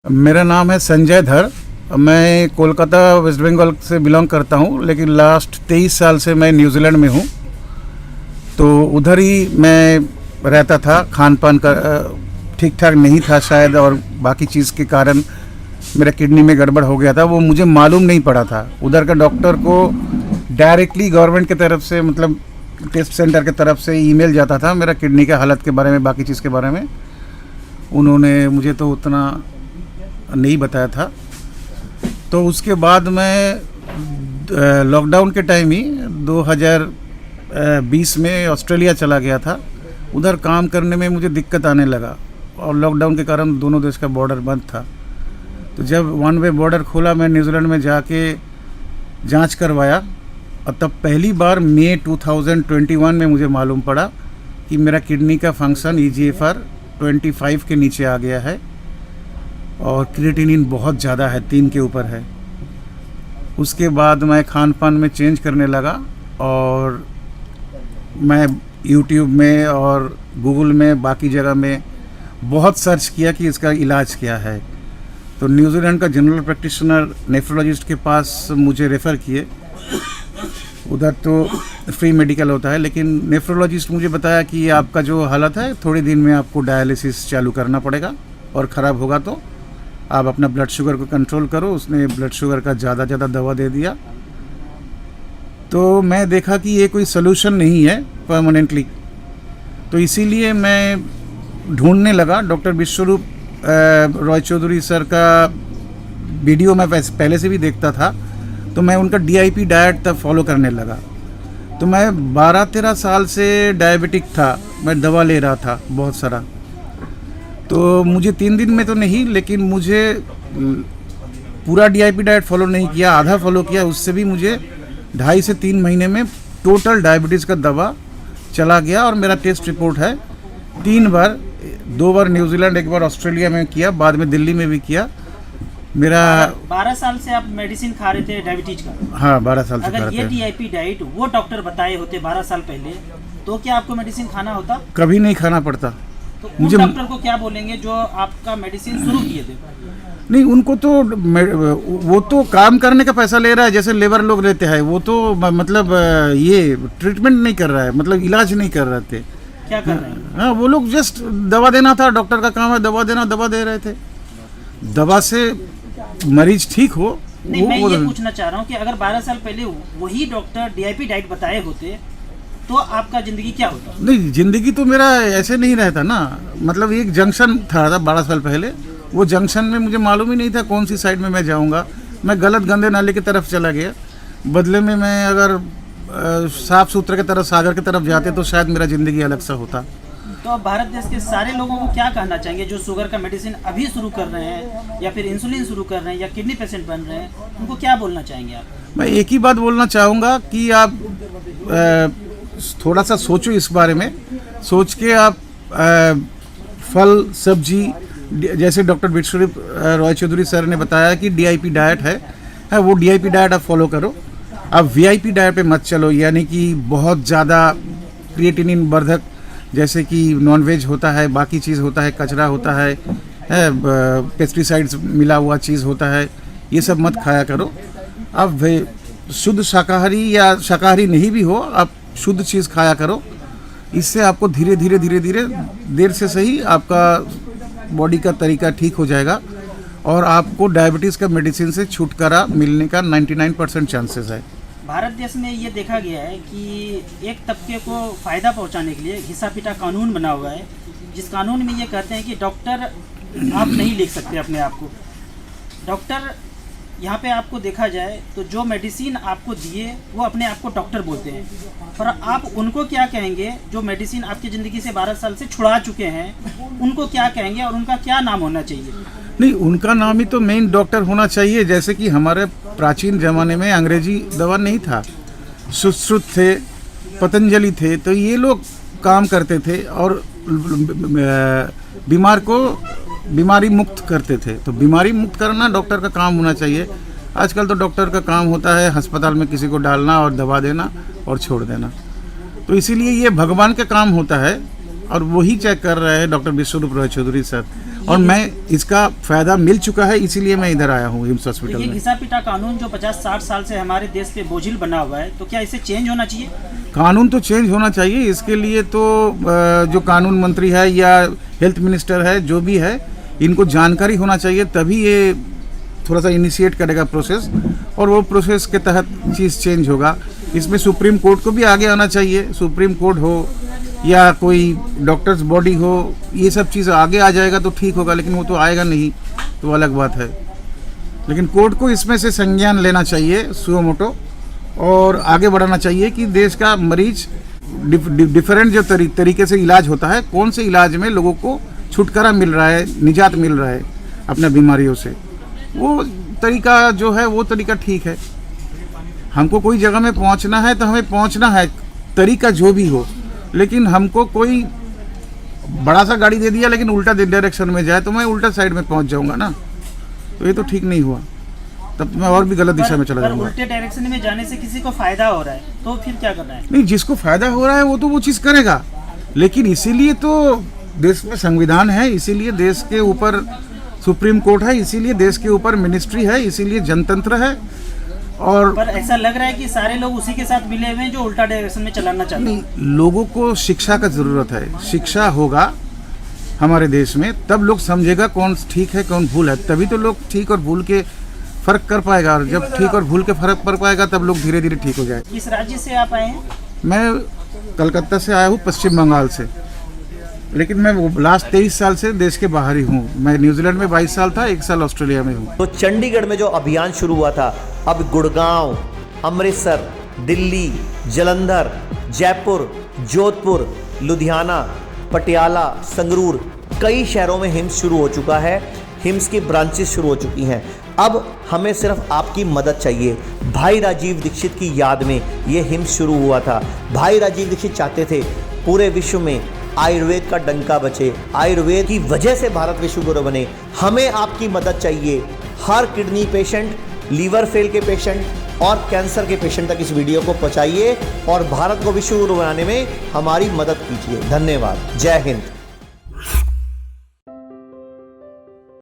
मेरा नाम है संजय धर। मैं कोलकाता वेस्ट बंगाल से बिलोंग करता हूँ, लेकिन लास्ट 23 साल से मैं न्यूजीलैंड में हूँ। तो उधर ही मैं रहता था। खान पान का ठीक ठाक नहीं था शायद, और बाकी चीज़ के कारण मेरा किडनी में गड़बड़ हो गया था। वो मुझे मालूम नहीं पड़ा था। उधर का डॉक्टर को डायरेक्टली गवर्नमेंट की तरफ से, मतलब टेस्ट सेंटर की तरफ से ईमेल जाता था मेरा किडनी के हालत के बारे में, बाकी चीज़ के बारे में। उन्होंने मुझे तो उतना नहीं बताया था। तो उसके बाद मैं लॉकडाउन के टाइम ही 2020 में ऑस्ट्रेलिया चला गया था। उधर काम करने में मुझे दिक्कत आने लगा, और लॉकडाउन के कारण दोनों देश का बॉर्डर बंद था। तो जब वन वे बॉर्डर खोला, मैं न्यूजीलैंड में जाके जांच करवाया, और तब पहली बार मई 2021 में मुझे मालूम पड़ा कि मेरा किडनी का फंक्शन EGFR 25 के नीचे आ गया है, और क्रिएटिनिन बहुत ज़्यादा है, 3 के ऊपर है। उसके बाद मैं खान पान में चेंज करने लगा, और मैं यूट्यूब में और गूगल में, बाकी जगह में बहुत सर्च किया कि इसका इलाज क्या है। तो न्यूजीलैंड का जनरल प्रैक्टिशनर नेफ्रोलॉजिस्ट के पास मुझे रेफ़र किए। उधर तो फ्री मेडिकल होता है, लेकिन नेफ्रोलॉजिस्ट मुझे बताया कि आपका जो हालत है, थोड़े दिन में आपको डायलिसिस चालू करना पड़ेगा, और ख़राब होगा तो आप अपना ब्लड शुगर को कंट्रोल करो। उसने ब्लड शुगर का ज़्यादा दवा दे दिया। तो मैं देखा कि ये कोई सलूशन नहीं है परमानेंटली। तो इसीलिए मैं ढूंढने लगा। डॉक्टर विश्वरूप रॉय चौधरी सर का वीडियो मैं पहले से भी देखता था, तो मैं उनका DIP डाइट तब फॉलो करने लगा। तो मैं 12-13 साल से डायबिटिक था, मैं दवा ले रहा था बहुत सारा। तो मुझे 3 दिन में तो नहीं, लेकिन मुझे पूरा DIP डाइट फॉलो नहीं किया, आधा फॉलो किया। उससे भी मुझे 2.5 से 3 महीने में टोटल डायबिटीज़ का दवा चला गया। और मेरा टेस्ट रिपोर्ट है 3 बार, 2 बार न्यूजीलैंड, 1 बार ऑस्ट्रेलिया में किया, बाद में दिल्ली में भी किया। मेरा 12 साल से आप मेडिसिन खा रहे थे डायबिटीज का? हाँ, 12 साल से खा अगर रहे ये थे। DIP डाइट वो डॉक्टर बताए होते 12 साल पहले, तो क्या आपको मेडिसिन खाना होता? कभी नहीं खाना पड़ता। तो उन मुझे डॉक्टर को क्या बोलेंगे जो आपका मेडिसिन शुरू किए थे? नहीं, उनको तो वो तो काम करने का पैसा ले रहा है, जैसे लेबर लोग लेते हैं। वो तो मतलब ये ट्रीटमेंट नहीं कर रहा है, मतलब इलाज नहीं कर रहे थे। क्या कर रहे हैं? हाँ, वो लोग जस्ट दवा देना था। डॉक्टर का काम है दवा देना, दवा दे रहे थे। दवा से मरीज ठीक हो। नहीं, मैं ये पूछना चाह रहा हूँ कि अगर 12 साल पहले वही डॉक्टर DIP डाइट बताए होते तो आपका जिंदगी क्या होता? नहीं, जिंदगी तो मेरा ऐसे नहीं रहता ना। मतलब एक जंक्शन था 12 साल पहले, वो जंक्शन में मुझे मालूम ही नहीं था कौन सी साइड में मैं जाऊंगा। मैं गलत गंदे नाले की तरफ चला गया। बदले में मैं अगर साफ सुथरे की तरफ, सागर की तरफ जाते, तो शायद मेरा ज़िंदगी अलग सा होता। तो आप भारत देश के सारे लोगों को क्या कहना चाहेंगे जो शुगर का मेडिसिन अभी शुरू कर रहे हैं, या फिर इंसुलिन शुरू कर रहे हैं, या किडनी पेशेंट बन रहे हैं? उनको क्या बोलना चाहेंगे आप? मैं एक ही बात बोलना चाहूँगा कि आप थोड़ा सा सोचो इस बारे में। सोच के आप फल सब्जी, जैसे डॉक्टर विश्वरूप रॉय चौधरी सर ने बताया कि DIP डाइट है, वो DIP डाइट आप फॉलो करो। आप VIP डाइट पे मत चलो, यानी कि बहुत ज़्यादा क्रिएटिनिन वर्धक, जैसे कि नॉनवेज होता है, बाकी चीज़ होता है, कचरा होता है, पेस्टिसाइड्स मिला हुआ चीज़ होता है, ये सब मत खाया करो। आप शुद्ध शाकाहारी या शाकाहारी नहीं भी हो, आप शुद्ध चीज़ खाया करो। इससे आपको धीरे धीरे देर से सही आपका बॉडी का तरीका ठीक हो जाएगा, और आपको डायबिटीज़ का मेडिसिन से छुटकारा मिलने का 99% चांसेस है। भारत देश में ये देखा गया है कि एक तबके को फ़ायदा पहुंचाने के लिए घिसा पिटा कानून बना हुआ है, जिस कानून में ये कहते हैं कि डॉक्टर आप नहीं लिख सकते अपने आप को। डॉक्टर यहाँ पे आपको देखा जाए तो जो मेडिसिन आपको दिए वो अपने आप को डॉक्टर बोलते हैं। पर आप उनको क्या कहेंगे जो मेडिसिन आपकी ज़िंदगी से 12 साल से छुड़ा चुके हैं? उनको क्या कहेंगे और उनका क्या नाम होना चाहिए? नहीं, उनका नाम ही तो मेन डॉक्टर होना चाहिए। जैसे कि हमारे प्राचीन ज़माने में अंग्रेजी दवा नहीं था, सुश्रुत थे, पतंजलि थे, तो ये लोग काम करते थे और बीमार को बीमारी मुक्त करते थे। तो बीमारी मुक्त करना डॉक्टर का काम होना चाहिए। आजकल तो डॉक्टर का काम होता है अस्पताल में किसी को डालना और दवा देना और छोड़ देना। तो इसीलिए ये भगवान का काम होता है, और वही चेक कर रहे हैं डॉक्टर विश्वरूप रॉय चौधरी सर। और मैं इसका फायदा मिल चुका है, इसीलिए मैं इधर आया हूँ हिम्स तो हॉस्पिटल ये में। घिसा पिटा कानून जो 50-60 साल से हमारे देश पे बोझिल बना हुआ है, तो क्या इसे चेंज होना चाहिए? कानून तो चेंज होना चाहिए। इसके लिए तो जो कानून मंत्री है या हेल्थ मिनिस्टर है, जो भी है, इनको जानकारी होना चाहिए, तभी ये थोड़ा सा इनिशिएट करेगा प्रोसेस, और वो प्रोसेस के तहत चीज़ चेंज होगा। इसमें सुप्रीम कोर्ट को भी आगे आना चाहिए। सुप्रीम कोर्ट हो या कोई डॉक्टर्स बॉडी हो, ये सब चीज़ आगे आ जाएगा तो ठीक होगा, लेकिन वो तो आएगा नहीं, तो अलग बात है। लेकिन कोर्ट को इसमें से संज्ञान लेना चाहिए सुओ मोटो, और आगे बढ़ाना चाहिए कि देश का मरीज डिफरेंट जो तरीके से इलाज होता है, कौन से इलाज में लोगों को छुटकारा मिल रहा है, निजात मिल रहा है अपने बीमारियों से, वो तरीका जो है वो तरीका ठीक है। हमको कोई जगह में पहुंचना है तो हमें पहुंचना है, तरीका जो भी हो, लेकिन हमको कोई बड़ा सा गाड़ी दे दिया लेकिन उल्टा डायरेक्शन में जाए तो मैं उल्टा साइड में पहुंच जाऊंगा ना, तो ये तो ठीक नहीं हुआ, तब मैं और भी गलत दिशा में चला जाऊंगा। उल्टे डायरेक्शन में जाने से किसी को फायदा हो रहा है तो फिर क्या करना है? नहीं, जिसको फायदा हो रहा है वो तो वो चीज़ करेगा, लेकिन इसीलिए तो देश में संविधान है, इसीलिए देश के ऊपर सुप्रीम कोर्ट है, इसीलिए देश के ऊपर मिनिस्ट्री है, इसीलिए जनतंत्र है। और पर ऐसा लग रहा है कि सारे लोग उसी के साथ मिले हुए हैं जो उल्टा डायरेक्शन में चलाना चाहते हैं। नहीं, लोगों को शिक्षा का ज़रूरत है। शिक्षा होगा हमारे देश में, तब लोग समझेगा कौन ठीक है कौन भूल है, तभी तो लोग ठीक और भूल के फ़र्क कर पाएगा, और जब ठीक और भूल के फ़र्क कर पाएगा तब लोग धीरे धीरे ठीक हो जाए। किस राज्य से आप आए हैं? मैं कलकत्ता से आया हूँ, पश्चिम बंगाल से, लेकिन मैं लास्ट 23 साल से देश के बाहर ही हूँ। मैं न्यूजीलैंड में 22 साल था, 1 साल ऑस्ट्रेलिया में हूँ। तो चंडीगढ़ में जो अभियान शुरू हुआ था, अब गुड़गांव, अमृतसर, दिल्ली, जालंधर, जयपुर, जोधपुर, लुधियाना, पटियाला, संगरूर, कई शहरों में हिम्स शुरू हो चुका है। हिम्स की ब्रांचेस शुरू हो चुकी हैं। अब हमें सिर्फ आपकी मदद चाहिए। भाई राजीव दीक्षित की याद में ये हिम्स शुरू हुआ था। भाई राजीव दीक्षित चाहते थे पूरे विश्व में आयुर्वेद का डंका बचे, आयुर्वेद की वजह से भारत विश्व गुरु बने। हमें आपकी मदद चाहिए। हर किडनी पेशेंट, लीवर फेल के पेशेंट और कैंसर के पेशेंट तक इस वीडियो को पहुंचाइए और भारत को विश्व गुरु बनाने में हमारी मदद कीजिए। धन्यवाद। जय हिंद।